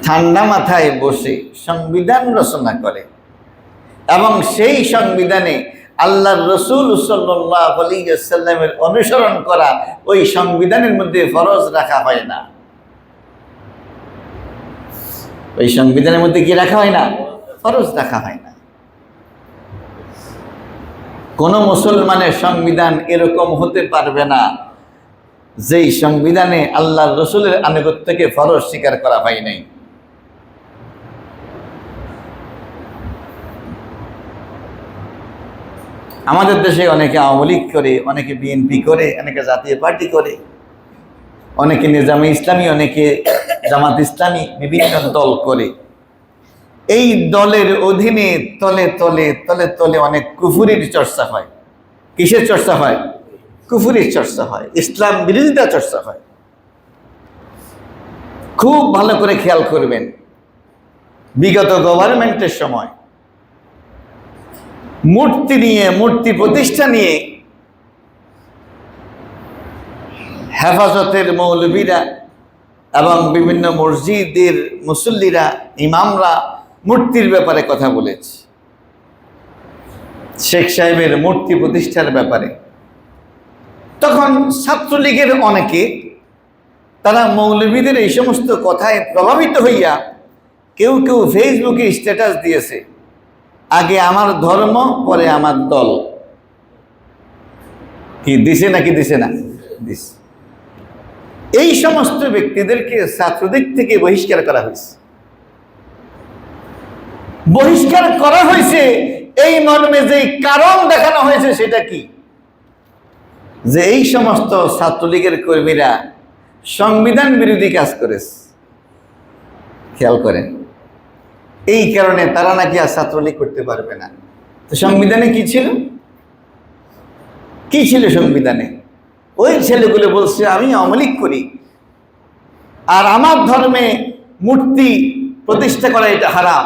ঠান্ডা মাথায় বসে সংবিধান রচনা করে, এবং সেই সংবিধানে আল্লাহর রাসূল সাল্লাল্লাহু আলাইহি ওয়াসাল্লামের অনুসরণ করা ওই সংবিধানের মধ্যে ফরজ রাখা হয় না। ওই সংবিধানের মধ্যে কি রাখা হয় না? ফরজ রাখা হয় না। কোন মুসলমানের সংবিধান এরকম হতে পারবে না যেই সংবিধানে আল্লাহর রসুলের আনুগত্যকে ফরজ স্বীকার করা হয় নাই। আমাদের দেশে অনেকে আওয়ামী লীগ করে, অনেকে বিএনপি করে, অনেকে জাতীয় পার্টি করে, অনেকে নিজামে ইসলামী, অনেকে জামাত ইসলামী, বিভিন্ন দল করে। এই দলের অধীনে তলে তলে তলে তলে অনেক কুফুরির চর্চা হয়। কিসের চর্চা হয়? কুফুরির চর্চা হয়, ইসলাম বিরোধিতা চর্চা হয়। খুব ভালো করে খেয়াল করবেন, বিগত গভর্নমেন্টের সময় মূর্তি নিয়ে, মূর্তি প্রতিষ্ঠা নিয়ে হেফাজতের মৌলবীরা এবং বিভিন্ন মসজিদের মুসল্লিরা, ইমামরা মূর্তির ব্যাপারে কথা বলেছে, শেখ সাহেবের মূর্তি প্রতিষ্ঠার ব্যাপারে। তখন ছাত্রলীগের অনেকে, তারা মৌলবীদের এই সমস্ত কথায় প্রভাবিত হইয়া কেউ কেউ ফেসবুকে স্ট্যাটাস দিয়েছে, আগে আমার ধর্ম, পরে আমার দল। কি দিছে নাকি দিছে না? দিছে। এই সমস্ত ব্যক্তিদেরকে ছাত্রদের থেকে বহিষ্কার করা হয়েছে। বহিষ্কার করা হয়েছে এই মর্মে যে কারণ দেখানো হয়েছে, সেটা কি? যে এই সমস্ত ছাত্রলীগের কর্মীরা সংবিধান বিরোধী কাজ করেছে। খেয়াল করেন, এই কারণে তারা নাকি আর ছাত্রলীগ করতে পারবে না। তো সংবিধানে কি ছিল? কি ছিল সংবিধানে? ওই ছেলেগুলো বলছে আমি আওয়ামী লীগ করি, আর আমার ধর্মে মূর্তি প্রতিষ্ঠা করা এটা হারাম,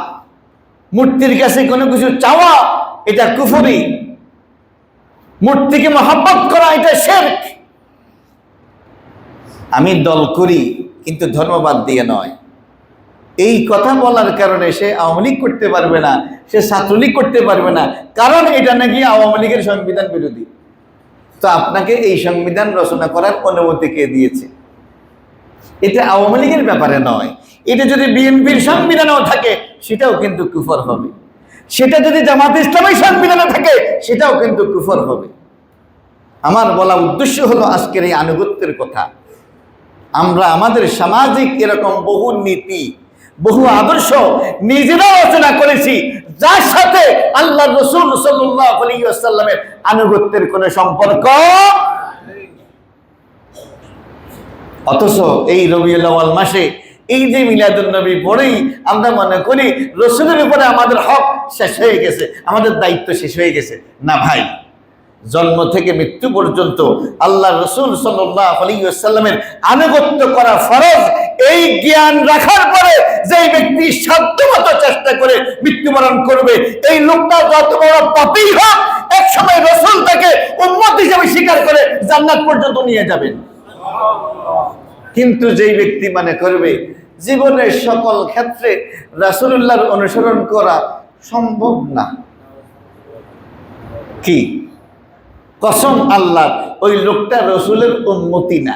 মূর্তির কাছে কোনো কিছু চাওয়া এটা কুফরি, মূর্তিকে মহব্বত করা এটা শিরক। আমি দল করি কিন্তু ধর্মবাদ দিয়ে নয়। এই কথা বলার কারণে সে আওয়ামী লীগ করতে পারবে না, সে ছাত্রলীগ করতে পারবে না, কারণ এটা নাকি আওয়ামী লীগের সংবিধান বিরোধী। তো আপনাকে এই সংবিধান রচনা করার অনুমতি কে দিয়েছে? এটা আওয়ামী লীগের ব্যাপারে নয়। এটা যদি বিএনপির সংবিধানেও থাকে সেটাও কিন্তু কুফর হবে, সেটা যদি জামাত ইসলামী সংবিধানে থাকে সেটাও কিন্তু কুফর হবে। আমার বলা উদ্দেশ্য হলো আজকের এই আনুগত্যের কথা। আমরা আমাদের সামাজিক এরকম বহু নীতি, বহু আদর্শ নিজেরাও রচনা করেছি, যার সাথে আল্লাহ রাসূল সাল্লাল্লাহু আলাইহি ওয়াসাল্লামের আনুগত্যের কোনো সম্পর্ক নেই। অথচ এই রবিউল আউয়াল মাসে এই যে মিলাদুন নবী পড়েই আমরা মনে করি রাসূলের উপরে আমাদের হক শেষ হয়ে গেছে, আমাদের দায়িত্ব শেষ হয়ে গেছে। না ভাই, জন্ম থেকে মৃত্যু পর্যন্ত আল্লাহ রাসূল সাল্লাল্লাহু আলাইহি ওয়াসাল্লামের আনুগত্য করা ফরজ। এই জ্ঞান রাখার পরে যে ব্যক্তি সাধ্যমতো চেষ্টা করে মৃত্যুবরণ করবে, এই লোকটা যত বড় পাপী হোক, এক সময় রাসূল তাকে উম্মত হিসেবে স্বীকার করে জান্নাত পর্যন্ত নিয়ে যাবেন। কিন্তু যেই ব্যক্তি মনে করবে জীবনের সকল ক্ষেত্রে রাসূলুল্লাহর অনুসরণ করা সম্ভব না, কি কসম আল্লাহ, ওই লোকটা রাসূলের উম্মতি না।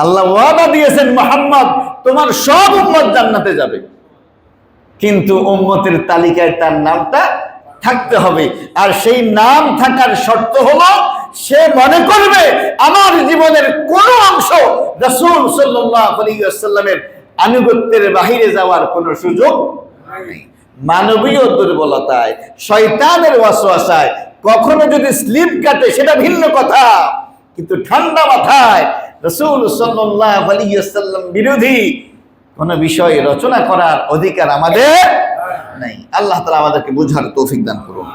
আল্লাহ ওয়াদা দিয়েছেন মুহাম্মদ তোমার সব উম্মত জান্নাতে যাবে, কিন্তু উম্মতের তালিকায় তার নামটা থাকতে হবে। আর সেই নাম থাকার শর্ত হলো সে মনে করবে আমার জীবনের কোন অংশ রাসূল সাল্লাল্লাহু আলাইহি ওয়াসাল্লামের আনুগত্যের বাহিরে যাওয়ার কোনো সুযোগ নেই। মানবীয় দুর্বলতায়, শয়তানের ওয়াসওয়াসায় কখনো যদি স্লিপ কাটে সেটা ভিন্ন কথা, কিন্তু ঠান্ডা মাথায় রাসূল সাল্লাল্লাহু আলাইহি ওয়াসাল্লাম বিরোধী কোন বিষয় রচনা করার অধিকার আমাদের নাই। আল্লাহ তাআলা আমাদেরকে বুঝার তৌফিক দান করুন।